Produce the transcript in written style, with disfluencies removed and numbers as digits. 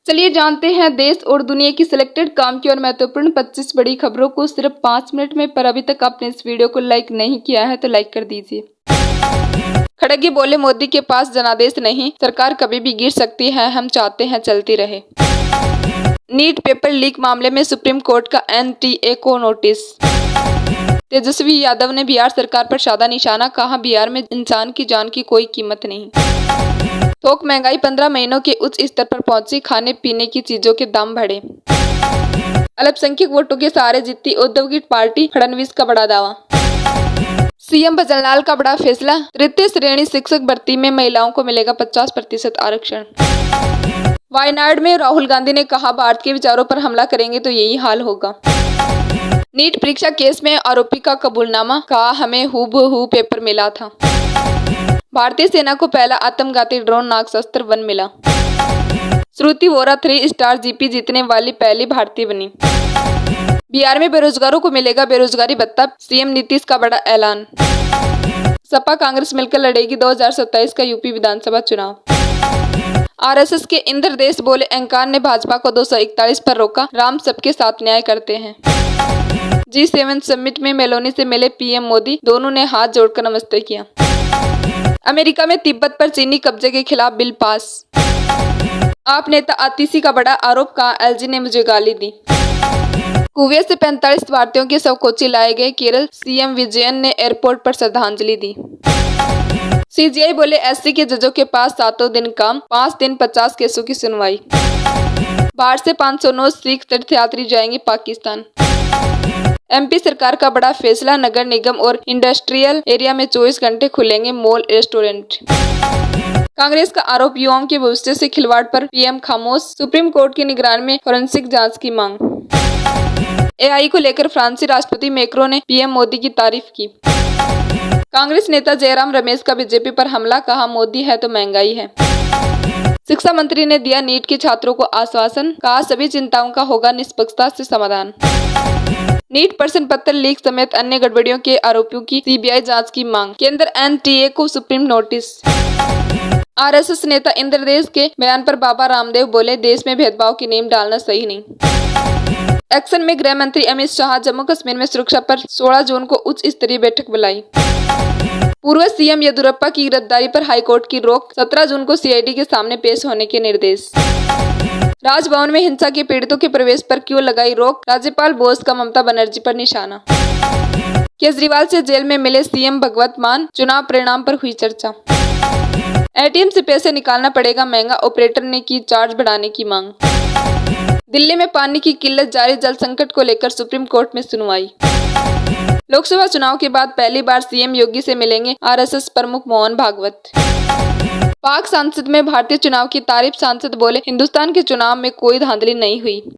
चलिए जानते हैं देश और दुनिया की सिलेक्टेड काम की और महत्वपूर्ण 25 बड़ी खबरों को सिर्फ 5 मिनट में। पर अभी तक आपने इस वीडियो को लाइक नहीं किया है तो लाइक कर दीजिए। खड़गे बोले, मोदी के पास जनादेश नहीं, सरकार कभी भी गिर सकती है, हम चाहते हैं चलती रहे। नीट पेपर लीक मामले में सुप्रीम कोर्ट का एनटीए को नोटिस। तेजस्वी यादव ने बिहार सरकार पर साधा निशाना, कहा बिहार में इंसान की जान की कोई कीमत नहीं। थोक महंगाई 15 महीनों के उच्च स्तर पर पहुंची, खाने पीने की चीजों के दाम बढ़े। अल्पसंख्यक वोटों के सहारे जीती उद्धव की पार्टी, फडणवीस का बड़ा दावा। सीएम भजनलाल का बड़ा फैसला, तृतीय श्रेणी शिक्षक भर्ती में महिलाओं को मिलेगा 50% आरक्षण। वायनाड में राहुल गांधी ने कहा भारत के विचारों पर हमला करेंगे तो यही हाल होगा। नीट परीक्षा केस में आरोपी का कबूलनामा, कहा हमें हूबहू पेपर मिला था। भारतीय सेना को पहला आत्मघाती ड्रोन नागशस्त्र 1 मिला। श्रुति वोरा 3 स्टार जीपी जीतने वाली पहली भारतीय बनी। बिहार में बेरोजगारों को मिलेगा बेरोजगारी भत्ता, सीएम नीतीश का बड़ा ऐलान। सपा कांग्रेस मिलकर लड़ेगी 2027 का यूपी विधानसभा चुनाव। आरएसएस के इंद्रदेश बोले, अहंकार ने भाजपा को 241 पर रोका, राम सबके साथ न्याय करते हैं। G7 समिट में मेलोनी से मिले पीएम मोदी, दोनों ने हाथ जोड़कर नमस्ते किया। अमेरिका में तिब्बत पर चीनी कब्जे के खिलाफ बिल पास। आप नेता आतिशी का बड़ा आरोप, कहा एलजी ने मुझे गाली दी। कुवैत से 45 भारतीयों के शव कोच्चि लाए गए, केरल सीएम विजयन ने एयरपोर्ट पर श्रद्धांजलि दी। सीजीआई बोले, एससी के जजों के पास 7 दिन काम, 5 दिन 50 केसों की सुनवाई। बाहर से 509 सिख तीर्थयात्री जाएंगे पाकिस्तान। एमपी सरकार का बड़ा फैसला, नगर निगम और इंडस्ट्रियल एरिया में 24 घंटे खुलेंगे मॉल रेस्टोरेंट। कांग्रेस का आरोप, युवाओं के भविष्य से खिलवाड़ पर पीएम खामोश, सुप्रीम कोर्ट की निगरानी में फोरेंसिक जांच की मांग। एआई को लेकर फ्रांसीसी राष्ट्रपति मैक्रों ने पीएम मोदी की तारीफ की। कांग्रेस नेता जयराम रमेश का बीजेपी पर हमला, कहा मोदी है तो महंगाई है। शिक्षा मंत्री ने दिया नीट के छात्रों को आश्वासन, कहा सभी चिंताओं का होगा निष्पक्षता से समाधान। नीट प्रश्न पत्र लीक समेत अन्य गड़बड़ियों के आरोपियों की सीबीआई जांच की मांग, केंद्र एनटीए को सुप्रीम नोटिस। आरएसएस नेता इंद्रदेश के बयान पर बाबा रामदेव बोले, देश में भेदभाव की नींव डालना सही नहीं। एक्शन में गृह मंत्री अमित शाह, जम्मू कश्मीर में सुरक्षा पर 16 जून को उच्च स्तरीय बैठक बुलाई। पूर्व सीएम येदियुरप्पा की गिरफ्तारी पर हाईकोर्ट की रोक, 17 जून को सीआईडी के सामने पेश होने के निर्देश। राजभवन में हिंसा के पीड़ितों के प्रवेश पर क्यों लगाई रोक, राज्यपाल बोस का ममता बनर्जी पर निशाना। केजरीवाल से जेल में मिले सीएम भगवंत मान, चुनाव परिणाम पर हुई चर्चा। एटीएम से पैसे निकालना पड़ेगा महंगा, ऑपरेटर ने की चार्ज बढ़ाने की मांग। दिल्ली में पानी की किल्लत जारी, जल संकट को लेकर सुप्रीम कोर्ट में सुनवाई। लोकसभा चुनाव के बाद पहली बार सीएम योगी से मिलेंगे आरएसएस प्रमुख मोहन भागवत। पाक संसद में भारतीय चुनाव की तारीफ, सांसद बोले हिंदुस्तान के चुनाव में कोई धांधली नहीं हुई।